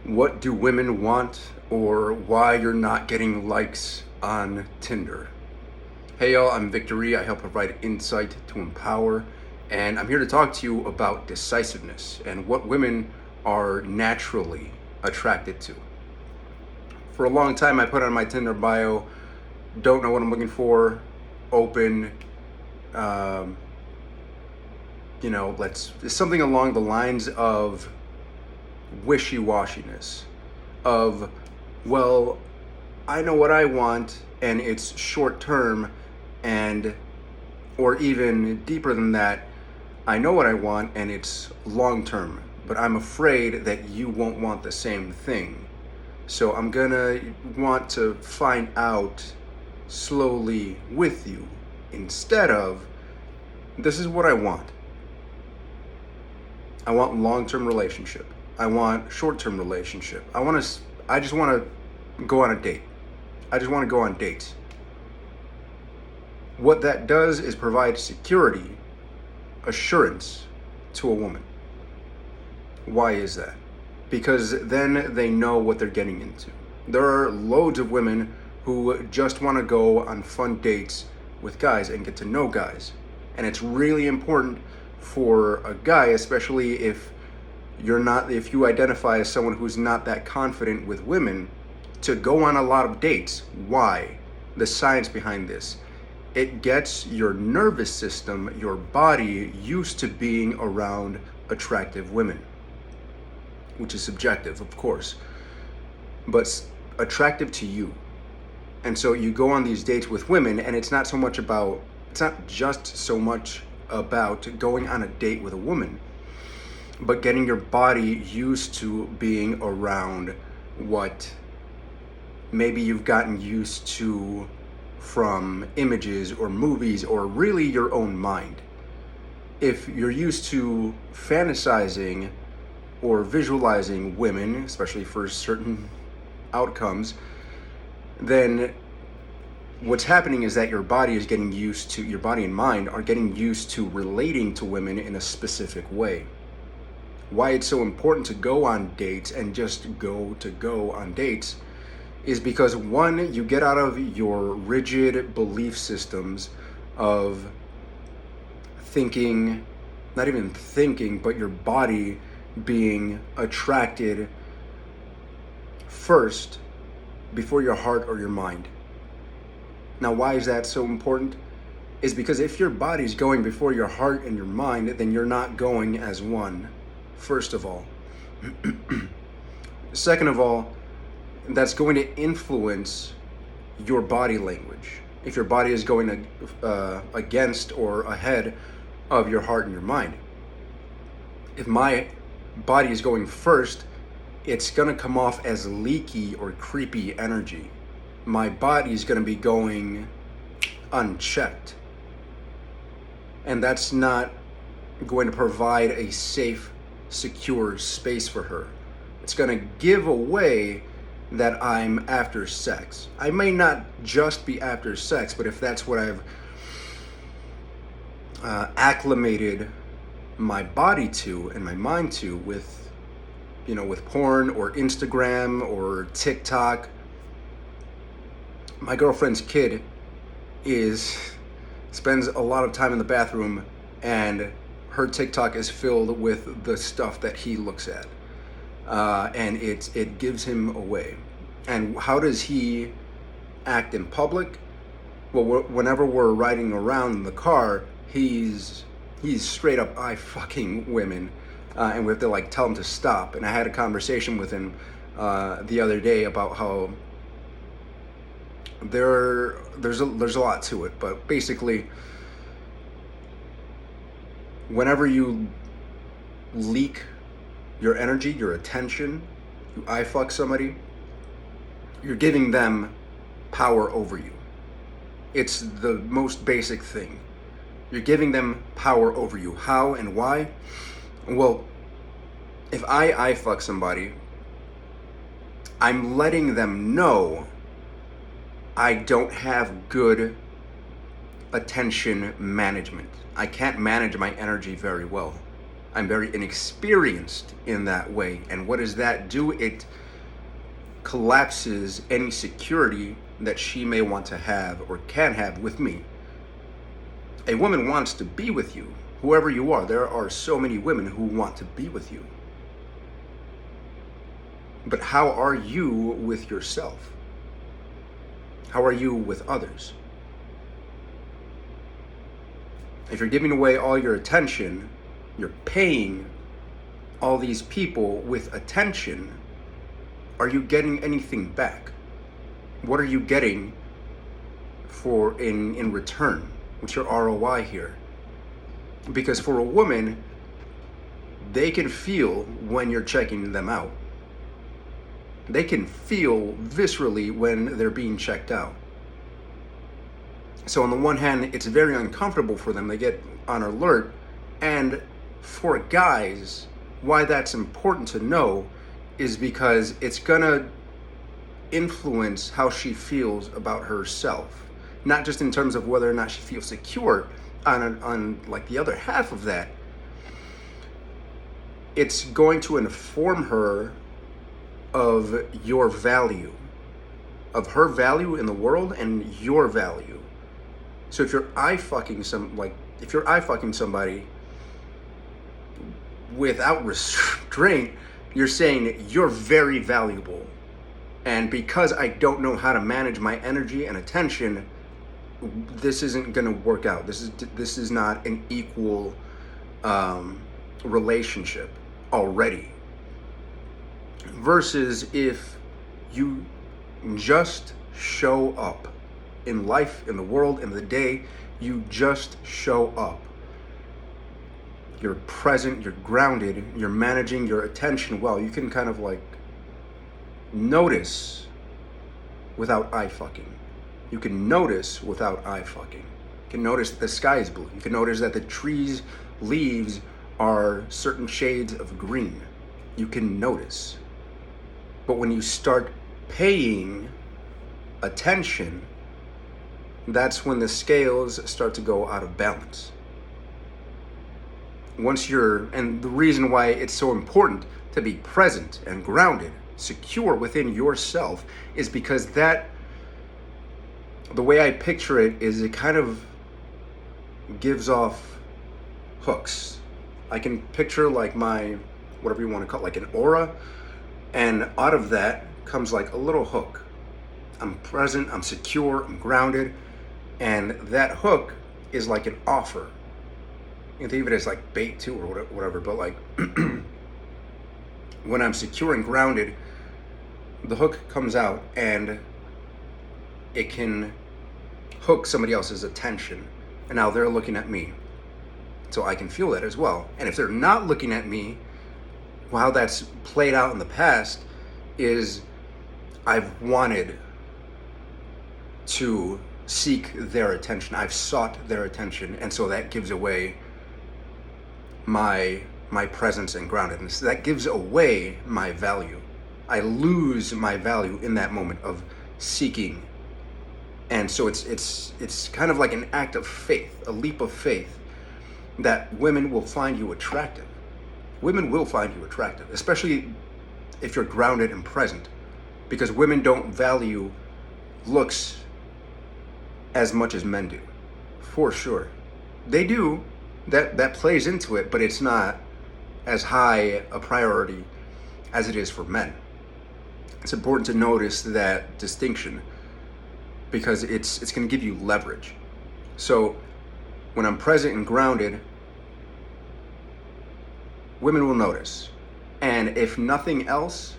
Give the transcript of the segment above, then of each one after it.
What do women want, or why you're not getting likes on Tinder? Hey y'all, I'm VictorｙÄ. I help provide insight to empower, and I'm here to talk to you about decisiveness and what women are naturally attracted to. For a long time, I put on my Tinder bio, don't know what I'm looking for, open, um, something along the lines of wishy-washiness of, well, I know what I want and it's short term, and or even deeper than that, I know what I want and it's long term, but I'm afraid that you won't want the same thing. So I'm gonna want to find out slowly with you instead of, this is what I want. I want long-term relationship. I want short-term relationship. I just want to go on a date. I just want to go on dates. What that does is provide security, assurance to a woman. Why is that? Because then they know what they're getting into. There are loads of women who just want to go on fun dates with guys and get to know guys. And it's really important for a guy, especially if you identify as someone who's not that confident with women, to go on a lot of dates. Why? The science behind this. It gets your nervous system, your body, used to being around attractive women, which is subjective, of course, but attractive to you. And so you go on these dates with women, and it's not just so much about going on a date with a woman, but getting your body used to being around what maybe you've gotten used to from images or movies or really your own mind. If you're used to fantasizing or visualizing women, especially for certain outcomes, then what's happening is that your body and mind are getting used to relating to women in a specific way. Why it's so important to go on dates and just go on dates is because, one, you get out of your rigid belief systems of thinking, not even thinking, but your body being attracted first before your heart or your mind. Now, why is that so important? Is because if your body's going before your heart and your mind, then you're not going as one, first of all. Second of all, that's going to influence your body language. If your body is going against or ahead of your heart and your mind. If my body is going first, it's going to come off as leaky or creepy energy. My body is going to be going unchecked. And that's not going to provide a safe, secure space for her. It's going to give away that I'm after sex. I may not just be after sex, but if that's what I've acclimated my body to and my mind to with porn or Instagram or TikTok. My girlfriend's kid spends a lot of time in the bathroom, and her TikTok is filled with the stuff that he looks at, and it gives him away. And how does he act in public? Well, whenever we're riding around in the car, he's straight up eye fucking women, and we have to tell him to stop. And I had a conversation with him the other day about how there's a lot to it, but basically, whenever you leak your energy, your attention, you eye fuck somebody, you're giving them power over you. It's the most basic thing. You're giving them power over you. How and why? Well, if I eye fuck somebody, I'm letting them know I don't have good attention management. I can't manage my energy very well. I'm very inexperienced in that way. And what does that do? It collapses any security that she may want to have or can have with me. A woman wants to be with you, whoever you are. There are so many women who want to be with you. But how are you with yourself? How are you with others? If you're giving away all your attention, you're paying all these people with attention, are you getting anything back? What are you getting for in return? What's your ROI here? Because for a woman, they can feel when you're checking them out. They can feel viscerally when they're being checked out. So on the one hand, it's very uncomfortable for them. They get on alert. And for guys, why that's important to know is because it's gonna influence how she feels about herself. Not just in terms of whether or not she feels secure on like the other half of that. It's going to inform her of your value, of her value in the world and your value. So if you're eye fucking somebody without restraint, you're saying you're very valuable. And because I don't know how to manage my energy and attention, this isn't going to work out. This is not an equal relationship already. Versus if you just show up in life, in the world, in the day, you just show up. You're present, you're grounded, you're managing your attention well. You can kind of like notice without eye fucking. You can notice without eye fucking. You can notice that the sky is blue. You can notice that the trees' leaves are certain shades of green. You can notice. But when you start paying attention, that's when the scales start to go out of balance. And the reason why it's so important to be present and grounded, secure within yourself, is because the way I picture it is it kind of gives off hooks. I can picture like my, whatever you want to call it, like an aura, and out of that comes like a little hook. I'm present, I'm secure, I'm grounded, and that hook is like an offer. You can think of it as like bait too or whatever, but like when I'm secure and grounded, the hook comes out and it can hook somebody else's attention, and now they're looking at me. So I can feel that as well. And if they're not looking at me, well, how that's played out in the past is I've wanted to seek their attention. I've sought their attention, and so that gives away my presence and groundedness. That gives away my value. I lose my value in that moment of seeking. And so it's kind of like an act of faith, a leap of faith, that women will find you attractive. Women will find you attractive, especially if you're grounded and present, because women don't value looks as much as men do, for sure. They do, that plays into it, but it's not as high a priority as it is for men. It's important to notice that distinction because it's going to give you leverage. So when I'm present and grounded, women will notice. And if nothing else,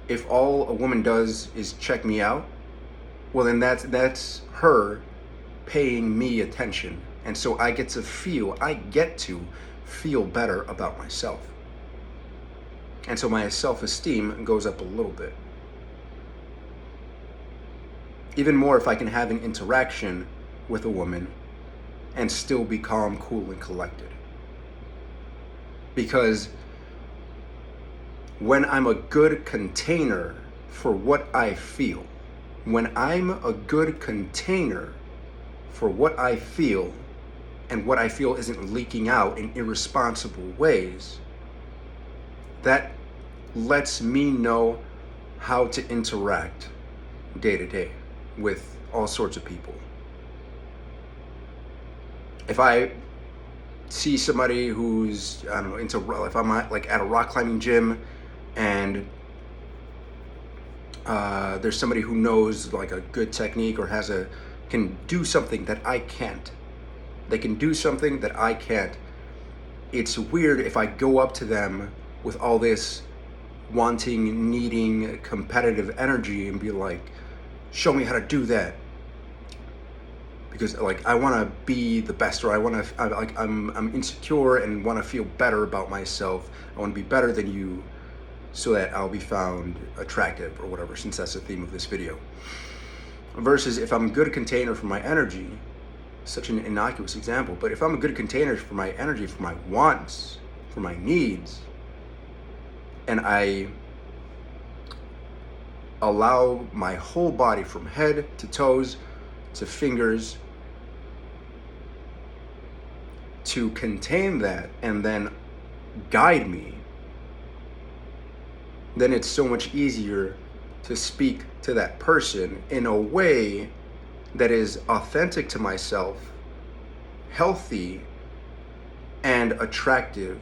if all a woman does is check me out, well then that's her paying me attention. And so I get to feel better about myself. And so my self-esteem goes up a little bit. Even more if I can have an interaction with a woman and still be calm, cool, and collected. Because when I'm a good container for what I feel, and what I feel isn't leaking out in irresponsible ways, that lets me know how to interact day to day with all sorts of people. If I see somebody who's, I don't know, if I'm at a rock climbing gym and there's somebody who knows like a good technique or can do something that I can't. They can do something that I can't. It's weird if I go up to them with all this wanting, needing, competitive energy and be like, show me how to do that. Because like I want to be the best, or I'm insecure and want to feel better about myself. I want to be better than you, so that I'll be found attractive or whatever, since that's the theme of this video. Versus if I'm a good container for my energy, such an innocuous example, but if I'm a good container for my energy, for my wants, for my needs, and I allow my whole body from head to toes to fingers to contain that and then guide me, then it's so much easier to speak to that person in a way that is authentic to myself, healthy, and attractive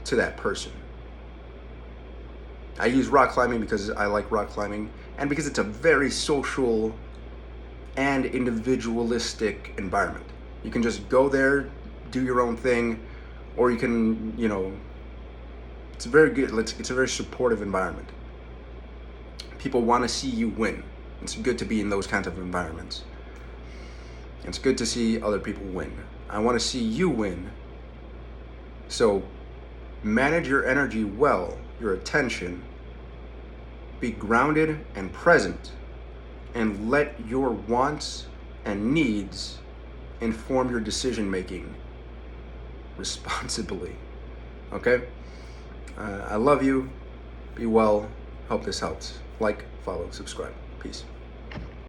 to that person. I use rock climbing because I like rock climbing and because it's a very social and individualistic environment. You can just go there, do your own thing, or you can, it's very good. It's a very supportive environment. People want to see you win. It's good to be in those kinds of environments. It's good to see other people win. I want to see you win. So manage your energy well, your attention, be grounded and present, and let your wants and needs inform your decision making responsibly. Okay? I love you. Be well. Hope this helps. Like, follow, subscribe. Peace.